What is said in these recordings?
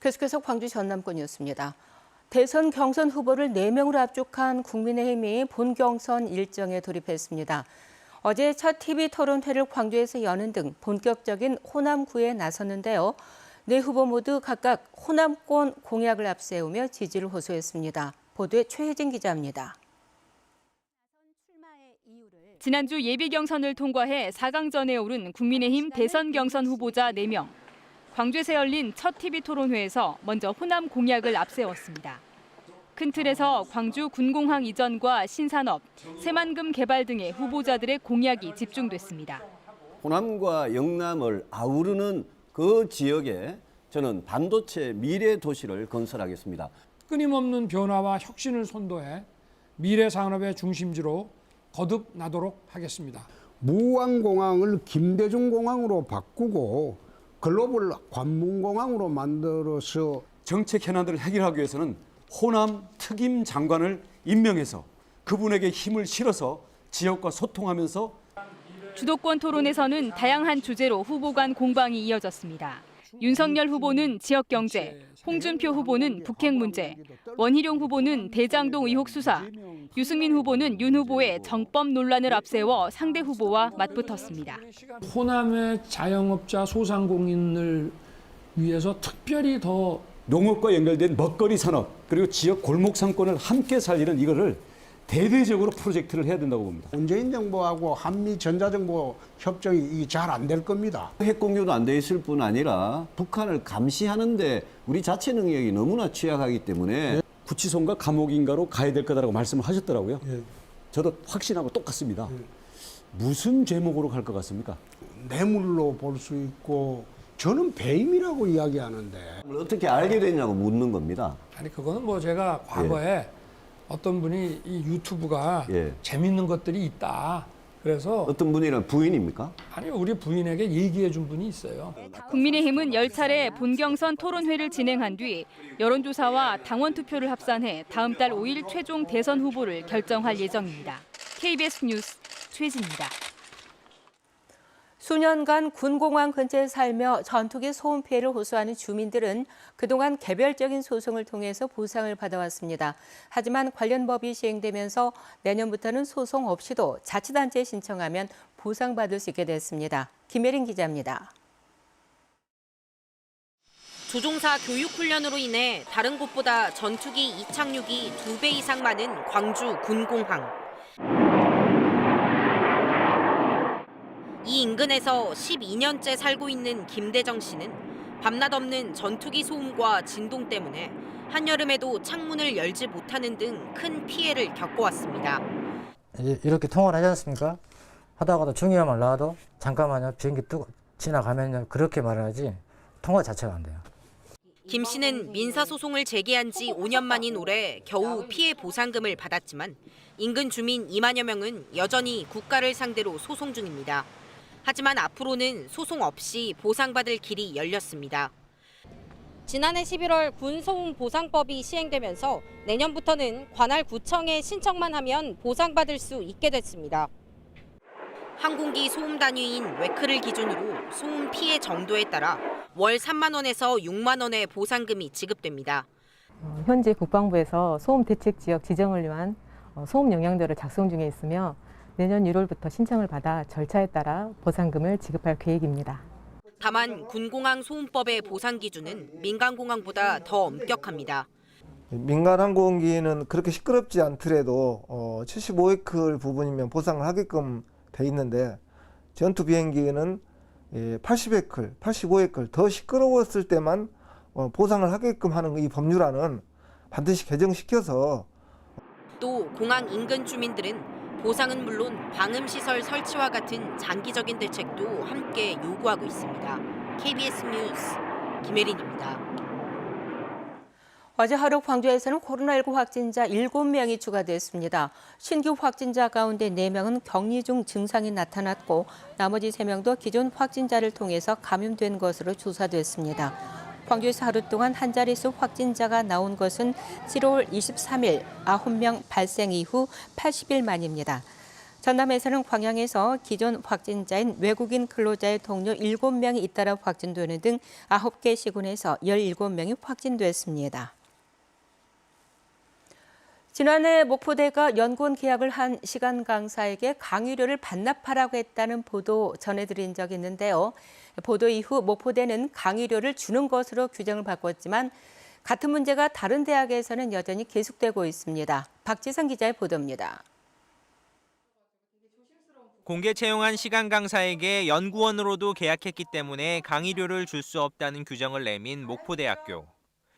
계속해서 광주 전남권이었습니다. 대선 경선 후보를 4명으로 압축한 국민의힘이 본경선 일정에 돌입했습니다. 어제 첫 TV 토론회를 광주에서 여는 등 본격적인 호남구에 나섰는데요. 네 후보 모두 각각 호남권 공약을 앞세우며 지지를 호소했습니다. 보도에 최혜진 기자입니다. 지난주 예비 경선을 통과해 4강전에 오른 국민의힘 대선 경선 후보자 4명. 광주에서 열린 첫 TV 토론회에서 먼저 호남 공약을 앞세웠습니다. 큰 틀에서 광주 군공항 이전과 신산업, 새만금 개발 등의 후보자들의 공약이 집중됐습니다. 호남과 영남을 아우르는 그 지역에 저는 반도체 미래 도시를 건설하겠습니다. 끊임없는 변화와 혁신을 선도해 미래 산업의 중심지로 거듭나도록 하겠습니다. 무안공항을 김대중공항으로 바꾸고 글로벌 관문공항으로 만들어서 정책 현안들을 해결하기 위해서는 호남 특임 장관을 임명해서 그분에게 힘을 실어서 지역과 소통하면서 주도권 토론에서는 다양한 주제로 후보 간 공방이 이어졌습니다. 윤석열 후보는 지역 경제, 홍준표 후보는 북핵 문제, 원희룡 후보는 대장동 의혹 수사, 유승민 후보는 윤 후보의 정법 논란을 앞세워 상대 후보와 맞붙었습니다. 호남의 자영업자 소상공인을 위해서 특별히 더 농업과 연결된 먹거리 산업 그리고 지역 골목 상권을 함께 살리는 이거를 대대적으로 프로젝트를 해야 된다고 봅니다. 문재인 정부하고 한미 전자정보 협정이 잘 안 될 겁니다. 핵 공유도 안 돼 있을 뿐 아니라 북한을 감시하는데 우리 자체 능력이 너무나 취약하기 때문에 구치소인가 감옥인가로 가야 될 거다라고 말씀을 하셨더라고요. 저도 확신하고 똑같습니다. 무슨 제목으로 갈 것 같습니까? 뇌물로 볼 수 있고 저는 배임이라고 이야기하는데 어떻게 알게 됐냐고 묻는 겁니다. 아니 그거는 뭐 제가 과거에 어떤 분이 이 유튜브가 재밌는 것들이 있다. 그래서 어떤 분이란 부인입니까? 아니 우리 부인에게 얘기해 준 분이 있어요. 국민의힘은 10차례 본경선 토론회를 진행한 뒤 여론조사와 당원 투표를 합산해 다음 달 5일 최종 대선 후보를 결정할 예정입니다. KBS 뉴스 최진입니다. 수년간 군공항 근처에 살며 전투기 소음 피해를 호소하는 주민들은 그동안 개별적인 소송을 통해서 보상을 받아왔습니다. 하지만 관련 법이 시행되면서 내년부터는 소송 없이도 자치단체에 신청하면 보상받을 수 있게 됐습니다. 김혜린 기자입니다. 조종사 교육훈련으로 인해 다른 곳보다 전투기 이착륙이 2배 이상 많은 광주 군공항. 이 인근에서 12년째 살고 있는 김대정 씨는 밤낮 없는 전투기 소음과 진동 때문에 한여름에도 창문을 열지 못하는 등 큰 피해를 겪어왔습니다. 이렇게 통화를 하지 않습니까? 하다가도 중요한 말 나와도 잠깐만요, 비행기 지나가면요, 그렇게 말을 하지 통화 자체가 안 돼요. 김 씨는 민사소송을 제기한 지 5년 만인 올해 겨우 피해 보상금을 받았지만 인근 주민 2만여 명은 여전히 국가를 상대로 소송 중입니다. 하지만 앞으로는 소송 없이 보상받을 길이 열렸습니다. 지난해 11월 군소음 보상법이 시행되면서 내년부터는 관할 구청에 신청만 하면 보상받을 수 있게 됐습니다. 항공기 소음 단위인 웨크를 기준으로 소음 피해 정도에 따라 월 3만 원에서 6만 원의 보상금이 지급됩니다. 현재 국방부에서 소음 대책 지역 지정을 위한 소음 영향도를 작성 중에 있으며 내년 1월부터 신청을 받아 절차에 따라 보상금을 지급할 계획입니다. 다만 군공항 소음법의 보상 기준은 민간공항보다 더 엄격합니다. 민간 항공기는 그렇게 시끄럽지 않더라도 75웨클 부분이면 보상을 하게끔 돼 있는데 전투 비행기는 80웨클, 85웨클 더 시끄러웠을 때만 보상을 하게끔 하는 이 법률안은 반드시 개정시켜서 또 공항 인근 주민들은 보상은 물론 방음시설 설치와 같은 장기적인 대책도 함께 요구하고 있습니다. KBS 뉴스 김혜린입니다. 어제 하루 광주에서는 코로나19 확진자 7명이 추가됐습니다. 신규 확진자 가운데 4명은 격리 중 증상이 나타났고 나머지 3명도 기존 확진자를 통해서 감염된 것으로 조사됐습니다. 광주에서 하루 동안 한 자릿수 확진자가 나온 것은 7월 23일 9명 발생 이후 80일 만입니다. 전남에서는 광양에서 기존 확진자인 외국인 근로자의 동료 7명이 잇따라 확진되는 등 9개 시군에서 17명이 확진됐습니다. 지난해 목포대가 연구원 계약을 한 시간 강사에게 강의료를 반납하라고 했다는 보도 전해드린 적이 있는데요. 보도 이후 목포대는 강의료를 주는 것으로 규정을 바꿨지만 같은 문제가 다른 대학에서는 여전히 계속되고 있습니다. 박지성 기자의 보도입니다. 공개 채용한 시간 강사에게 연구원으로도 계약했기 때문에 강의료를 줄 수 없다는 규정을 내민 목포대학교.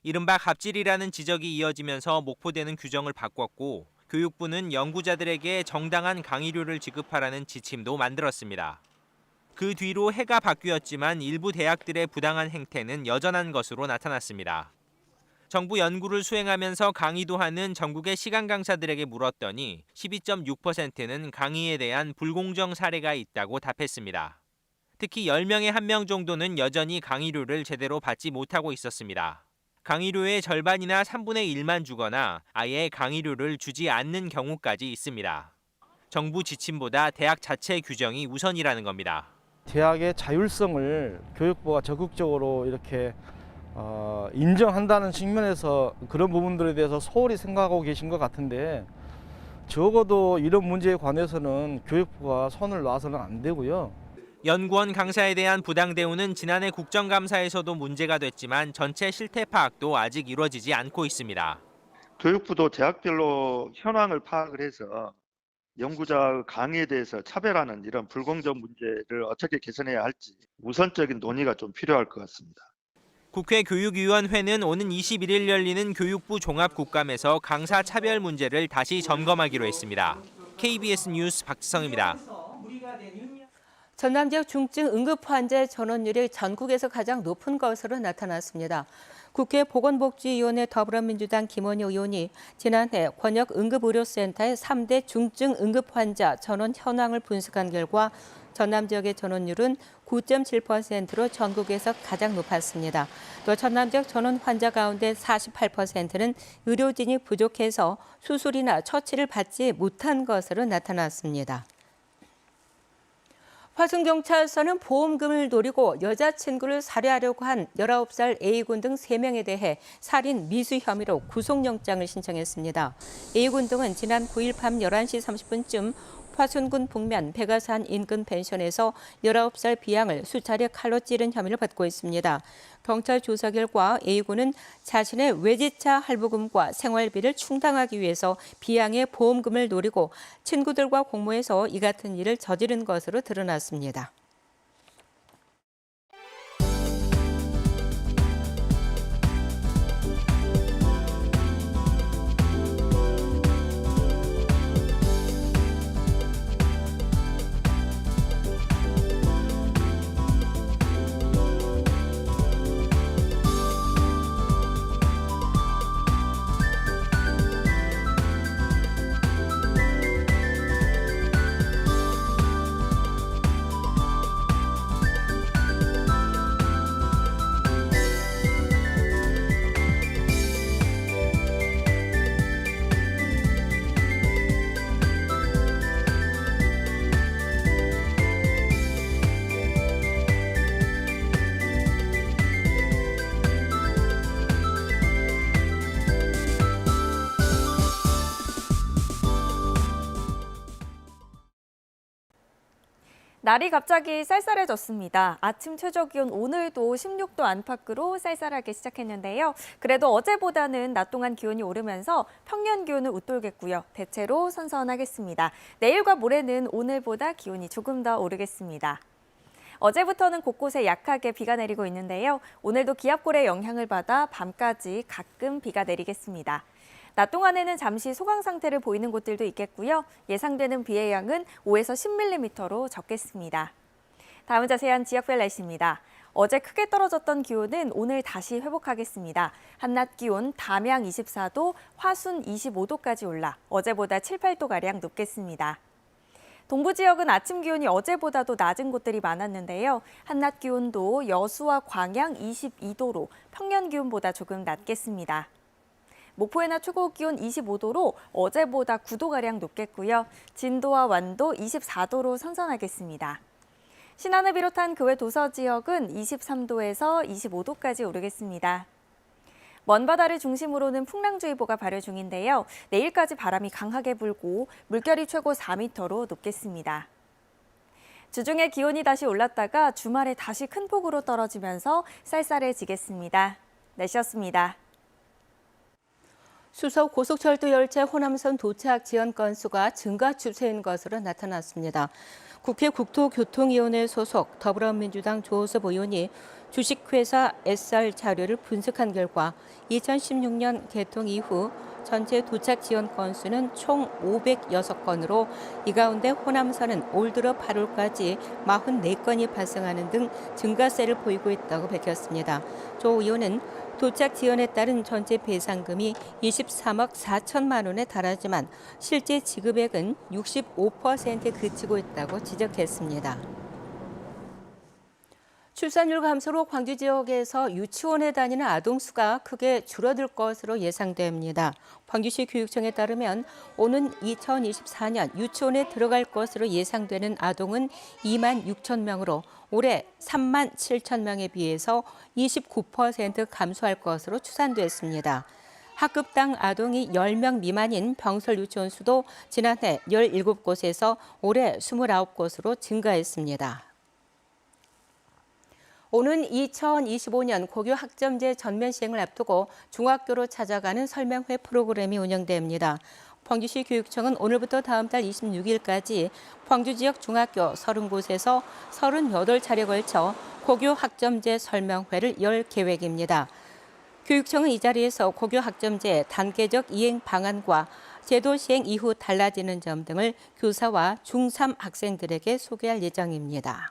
이른바 갑질이라는 지적이 이어지면서 목포대는 규정을 바꿨고 교육부는 연구자들에게 정당한 강의료를 지급하라는 지침도 만들었습니다. 그 뒤로 해가 바뀌었지만 일부 대학들의 부당한 행태는 여전한 것으로 나타났습니다. 정부 연구를 수행하면서 강의도 하는 전국의 시간 강사들에게 물었더니 12.6%는 강의에 대한 불공정 사례가 있다고 답했습니다. 특히 10명에 1명 정도는 여전히 강의료를 제대로 받지 못하고 있었습니다. 강의료의 절반이나 3분의 1만 주거나 아예 강의료를 주지 않는 경우까지 있습니다. 정부 지침보다 대학 자체 규정이 우선이라는 겁니다. 대학의 자율성을 교육부가 적극적으로 이렇게 인정한다는 측면에서 그런 부분들에 대해서 소홀히 생각하고 계신 것 같은데 적어도 이런 문제에 관해서는 교육부가 손을 놔서는 안 되고요. 연구원 강사에 대한 부당 대우는 지난해 국정감사에서도 문제가 됐지만 전체 실태 파악도 아직 이루어지지 않고 있습니다. 교육부도 대학별로 현황을 파악을 해서 연구자 강의에 대해서 차별하는 이런 불공정 문제를 어떻게 개선해야 할지 우선적인 논의가 좀 필요할 것 같습니다. 국회 교육위원회는 오는 21일 열리는 교육부 종합국감에서 강사 차별 문제를 다시 점검하기로 했습니다. KBS 뉴스 박지성입니다. 전남 지역 중증 응급 환자의 전원율이 전국에서 가장 높은 것으로 나타났습니다. 국회 보건복지위원회 더불어민주당 김원효 의원이 지난해 권역응급의료센터의 3대 중증 응급 환자 전원 현황을 분석한 결과 전남 지역의 전원율은 9.7%로 전국에서 가장 높았습니다. 또 전남 지역 전원 환자 가운데 48%는 의료진이 부족해서 수술이나 처치를 받지 못한 것으로 나타났습니다. 화순경찰서는 보험금을 노리고 여자친구를 살해하려고 한 19살 A군 등 3명에 대해 살인 미수 혐의로 구속영장을 신청했습니다. A군 등은 지난 9일 밤 11시 30분쯤 화순군 북면 백아산 인근 펜션에서 19살 B양을 수차례 칼로 찌른 혐의를 받고 있습니다. 경찰 조사 결과 A군은 자신의 외제차 할부금과 생활비를 충당하기 위해서 B양의 보험금을 노리고 친구들과 공모해서 이 같은 일을 저지른 것으로 드러났습니다. 날이 갑자기 쌀쌀해졌습니다. 아침 최저기온 오늘도 16도 안팎으로 쌀쌀하게 시작했는데요. 그래도 어제보다는 낮 동안 기온이 오르면서 평년 기온을 웃돌겠고요. 대체로 선선하겠습니다. 내일과 모레는 오늘보다 기온이 조금 더 오르겠습니다. 어제부터는 곳곳에 약하게 비가 내리고 있는데요. 오늘도 기압골의 영향을 받아 밤까지 가끔 비가 내리겠습니다. 낮 동안에는 잠시 소강 상태를 보이는 곳들도 있겠고요. 예상되는 비의 양은 5에서 10mm로 적겠습니다. 다음 자세한 지역별 날씨입니다. 어제 크게 떨어졌던 기온은 오늘 다시 회복하겠습니다. 한낮 기온 담양 24도, 화순 25도까지 올라 어제보다 7, 8도가량 높겠습니다. 동부 지역은 아침 기온이 어제보다도 낮은 곳들이 많았는데요. 한낮 기온도 여수와 광양 22도로 평년 기온보다 조금 낮겠습니다. 목포의 낮 최고 기온 25도로 어제보다 9도가량 높겠고요. 진도와 완도 24도로 선선하겠습니다. 신안을 비롯한 그 외 도서 지역은 23도에서 25도까지 오르겠습니다. 먼바다를 중심으로는 풍랑주의보가 발효 중인데요. 내일까지 바람이 강하게 불고 물결이 최고 4m로 높겠습니다. 주중에 기온이 다시 올랐다가 주말에 다시 큰 폭으로 떨어지면서 쌀쌀해지겠습니다. 날씨였습니다. 수서 고속철도 열차 호남선 도착 지연 건수가 증가 추세인 것으로 나타났습니다. 국회 국토교통위원회 소속 더불어민주당 조호섭 의원이 주식회사 SR 자료를 분석한 결과 2016년 개통 이후 전체 도착 지연 건수는 총 506건으로 이 가운데 호남선은 올 들어 8월까지 44건이 발생하는 등 증가세를 보이고 있다고 밝혔습니다. 조 의원은 도착 지연에 따른 전체 배상금이 23억 4천만 원에 달하지만 실제 지급액은 65%에 그치고 있다고 지적했습니다. 출산율 감소로 광주 지역에서 유치원에 다니는 아동 수가 크게 줄어들 것으로 예상됩니다. 광주시 교육청에 따르면 오는 2024년 유치원에 들어갈 것으로 예상되는 아동은 2만 6천 명으로 올해 3만 7천 명에 비해서 29% 감소할 것으로 추산됐습니다. 학급당 아동이 10명 미만인 병설 유치원 수도 지난해 17곳에서 올해 29곳으로 증가했습니다. 오는 2025년 고교 학점제 전면 시행을 앞두고 중학교로 찾아가는 설명회 프로그램이 운영됩니다. 광주시 교육청은 오늘부터 다음 달 26일까지 광주 지역 중학교 30곳에서 38차례에 걸쳐 고교 학점제 설명회를 열 계획입니다. 교육청은 이 자리에서 고교 학점제 단계적 이행 방안과 제도 시행 이후 달라지는 점 등을 교사와 중3 학생들에게 소개할 예정입니다.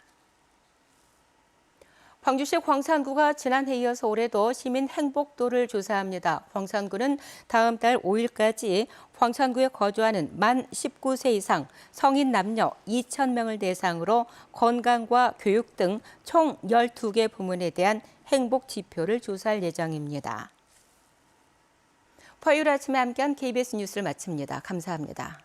광주시 광산구가 지난해에 이어서 올해도 시민 행복도를 조사합니다. 광산구는 다음 달 5일까지 광산구에 거주하는 만 19세 이상 성인 남녀 2,000명을 대상으로 건강과 교육 등 총 12개 부문에 대한 행복 지표를 조사할 예정입니다. 화요일 아침에 함께한 KBS 뉴스를 마칩니다. 감사합니다.